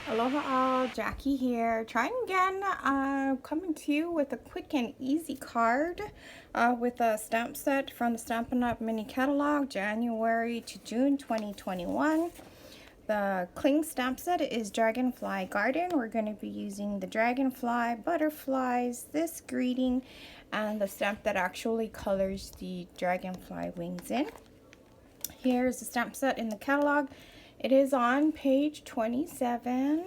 Aloha all, Jackie here, trying again, coming to you with a quick and easy card with a stamp set from the Stampin' Up! Mini Catalog, January to June 2021. The cling stamp set is Dragonfly Garden. We're going to be using the dragonfly, butterflies, this greeting, and the stamp that actually colors the dragonfly wings in. Here's the stamp set in the catalog. It is on page 27.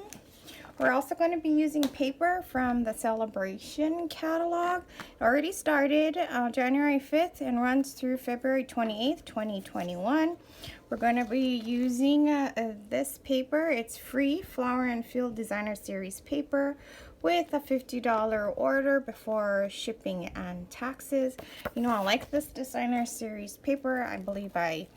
We're also going to be using paper from the Celebration catalog. It already started January 5th and runs through February 28th, 2021. We're going to be using this paper. It's free Flower and Field Designer Series paper with a $50 order before shipping and taxes. You know, I like this Designer Series paper. I believe I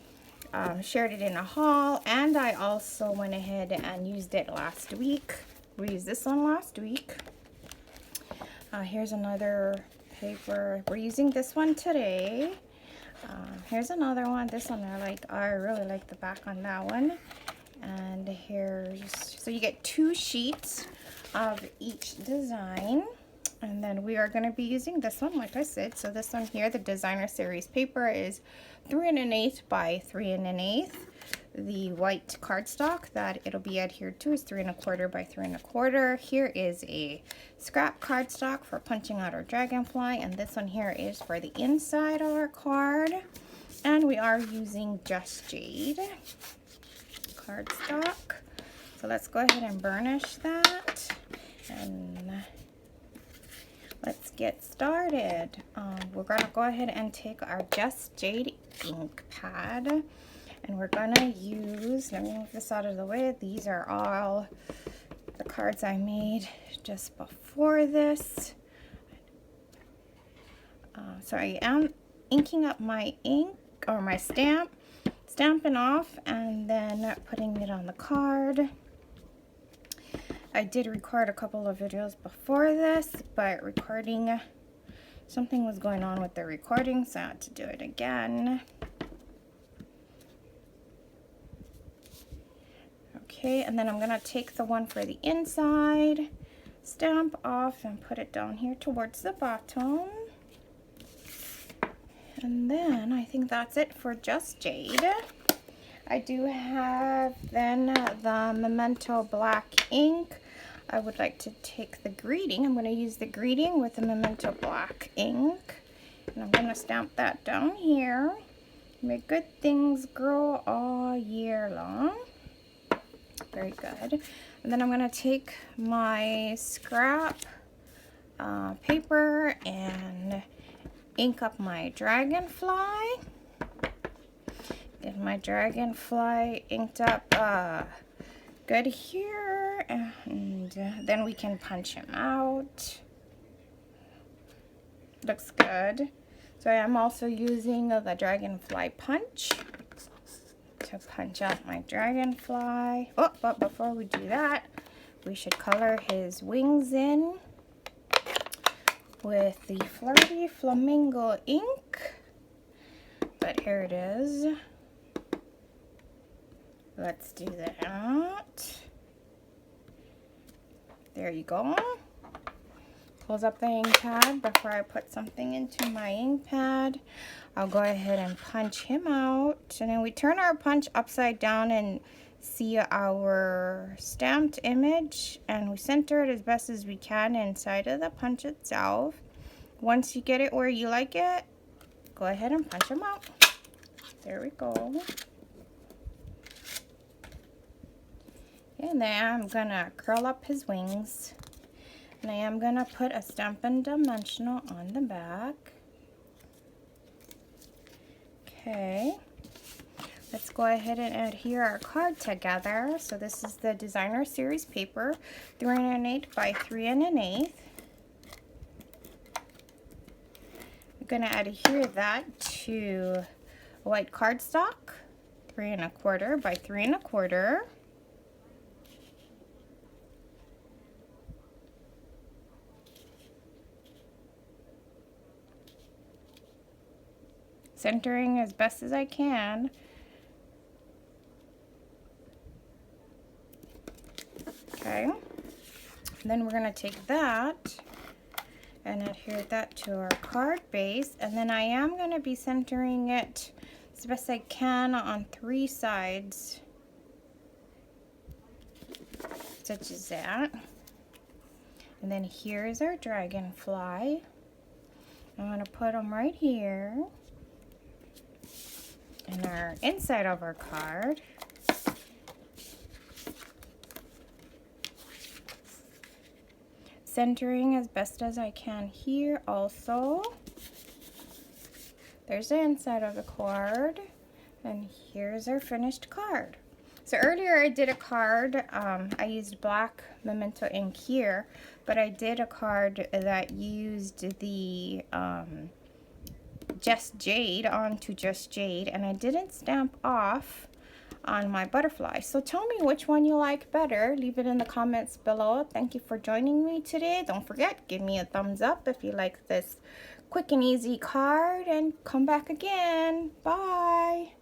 shared it in a haul, and I also went ahead and used it last week. We used this one last week. Here's another paper. We're using this one today. Here's another one. This one I really like the back on that one. And here's, so you get 2 sheets of each design. And then we are going to be using this one, like I said. So this one here, the Designer Series paper, is 3 1/8 by 3 1/8. The white cardstock that it'll be adhered to is 3 1/4 by 3 1/4. Here is a scrap cardstock for punching out our dragonfly, and this one here is for the inside of our card. And we are using Just Jade cardstock. So let's go ahead and burnish that, and let's get started. We're going to go ahead and take our Just Jade ink pad, and we're going to use, let me move this out of the way. These are all the cards I made just before this. So I am inking up my ink, or my stamp, stamping off, and then putting it on the card. I did record a couple of videos before this, but something was going on with the recording, so I had to do it again. Okay, and then I'm going to take the one for the inside, stamp off, and put it down here towards the bottom. And then I think that's it for Just Jade. I do have then the Memento black ink. I would like to take the greeting. I'm going to use the greeting with the Memento black ink. And I'm going to stamp that down here. May good things grow all year long. Very good. And then I'm going to take my scrap paper and ink up my dragonfly. Get my dragonfly inked up good here, and then we can punch him out. Looks good. So I am also using the dragonfly punch to punch out my dragonfly. Oh, but before we do that, we should color his wings in with the Flirty Flamingo ink. But here it is. Let's do that. There you go. Close up the ink pad before I put something into my ink pad. I'll go ahead and punch him out. And then we turn our punch upside down and see our stamped image. And we center it as best as we can inside of the punch itself. Once you get it where you like it, go ahead and punch him out. There we go. And then I'm gonna curl up his wings, and I am gonna put a Stampin' Dimensional on the back. Okay, let's go ahead and adhere our card together. So this is the Designer Series paper, 3 1/8 by 3 1/8. I'm gonna adhere that to white cardstock, 3 1/4 by 3 1/4. Centering as best as I can. Okay. And then we're going to take that and adhere that to our card base. And then I am going to be centering it as best I can on 3 sides, such as that. And then here's our dragonfly. I'm going to put them right here in our inside of our card. Centering as best as I can here also. There's the inside of the card, and here's our finished card. So earlier I did a card, I used black Memento ink here, but I did a card that used the Just Jade onto Just Jade, and I didn't stamp off on my butterfly. So tell me which one you like better. Leave it in the comments below. Thank you for joining me today. Don't forget, give me a thumbs up if you like this quick and easy card, and come back again. Bye.